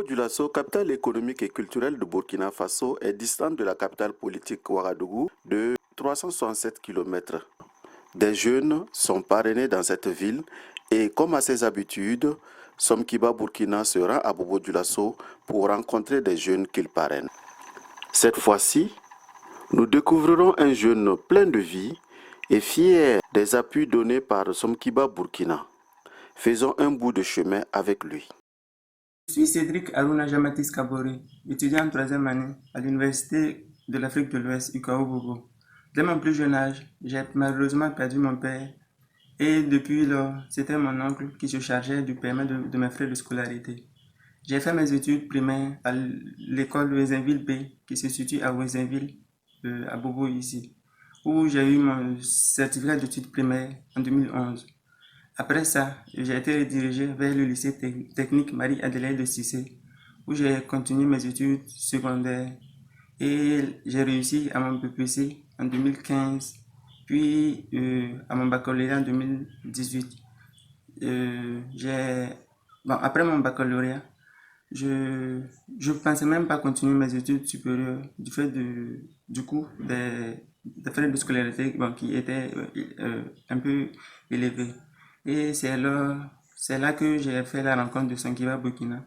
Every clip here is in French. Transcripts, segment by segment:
Bobo-Dioulasso, capitale économique et culturelle de Burkina Faso, est distante de la capitale politique Ouagadougou de 367 km. Des jeunes sont parrainés dans cette ville et, comme à ses habitudes, Somkiba Burkina se rend à Bobo-Dioulasso pour rencontrer des jeunes qu'il parraine. Cette fois-ci, nous découvrirons un jeune plein de vie et fier des appuis donnés par Somkiba Burkina. Faisons un bout de chemin avec lui. Je suis Cédric Aruna Jamatis Kabori, étudiant en troisième année à l'Université de l'Afrique de l'Ouest, UKO Bobo. Dès mon plus jeune âge, j'ai malheureusement perdu mon père et depuis lors, c'était mon oncle qui se chargeait du paiement de mes frais de scolarité. J'ai fait mes études primaires à l'école Ouézinville B, qui se situe à Ouézinville, à Bobo ici, où j'ai eu mon certificat d'études primaires en 2011. Après ça, j'ai été redirigé vers le lycée technique Marie-Adélaïde de Cissé, où j'ai continué mes études secondaires et j'ai réussi à mon BPC en 2015, puis à mon baccalauréat en 2018. Après mon baccalauréat, je ne pensais même pas continuer mes études supérieures du fait du coût des frais de scolarité qui étaient un peu élevés. Et c'est là que j'ai fait la rencontre de Sankiba Burkina,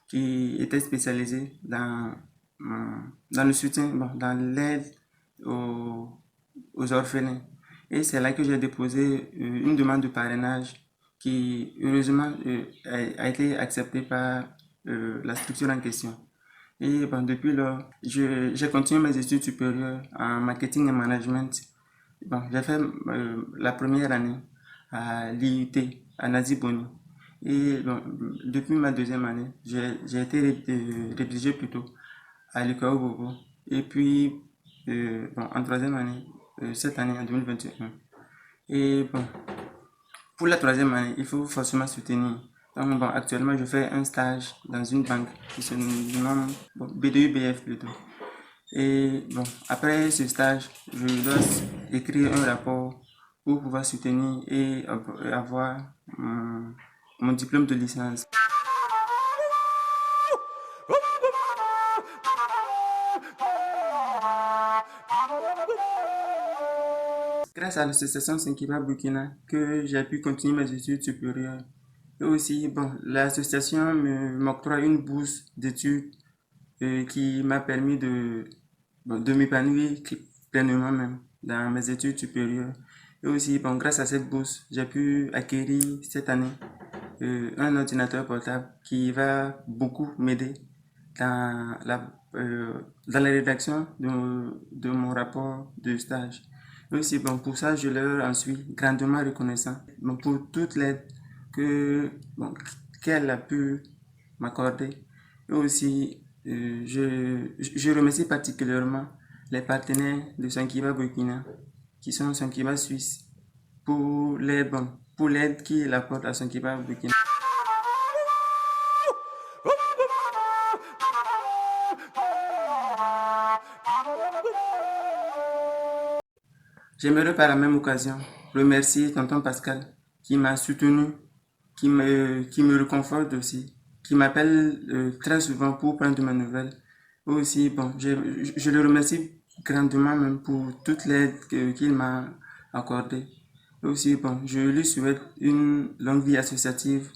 qui était spécialisé dans le soutien, dans l'aide aux orphelins. Et c'est là que j'ai déposé une demande de parrainage qui, heureusement, a été acceptée par la structure en question. Et depuis lors, j'ai continué mes études supérieures en marketing et management. J'ai fait la première année à l'IUT, à Nazi Boni. Et depuis ma deuxième année, j'ai été rédigé plutôt à l'UKO Bobo. Et puis, en troisième année, cette année, en 2021. Et pour la troisième année, il faut forcément soutenir. Donc, actuellement, je fais un stage dans une banque qui se nomme BDUBF plutôt. Et après ce stage, je dois écrire un rapport pour pouvoir soutenir et avoir mon diplôme de licence. Grâce à l'association Sankiba Burkina que j'ai pu continuer mes études supérieures. Et aussi, l'association m'octroie une bourse d'études qui m'a permis de m'épanouir pleinement même dans mes études supérieures. Et aussi, grâce à cette bourse, j'ai pu acquérir cette année un ordinateur portable qui va beaucoup m'aider dans dans la rédaction de mon rapport de stage. Et aussi, pour ça, je leur en suis grandement reconnaissant pour toute l'aide qu'elle a pu m'accorder. Et aussi, je remercie particulièrement les partenaires de Sankiba Burkina, qui sont Sankiba Suisse, pour l'aide qu'ils apportent à Sankiba Burkina. J'aimerais par la même occasion remercier tonton Pascal qui m'a soutenu, qui me réconforte aussi, qui m'appelle très souvent pour prendre de mes nouvelles. Aussi, je le remercie grandement même pour toute l'aide qu'il m'a accordée. Aussi, je lui souhaite une longue vie associative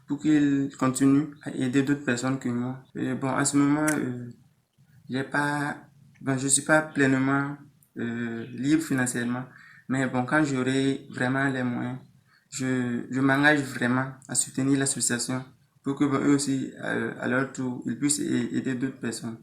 pour qu'il continue à aider d'autres personnes que moi. Et à ce moment, j'ai pas, je suis pas pleinement libre financièrement, mais quand j'aurai vraiment les moyens, je m'engage vraiment à soutenir l'association pour que eux aussi, à leur tour, ils puissent aider d'autres personnes.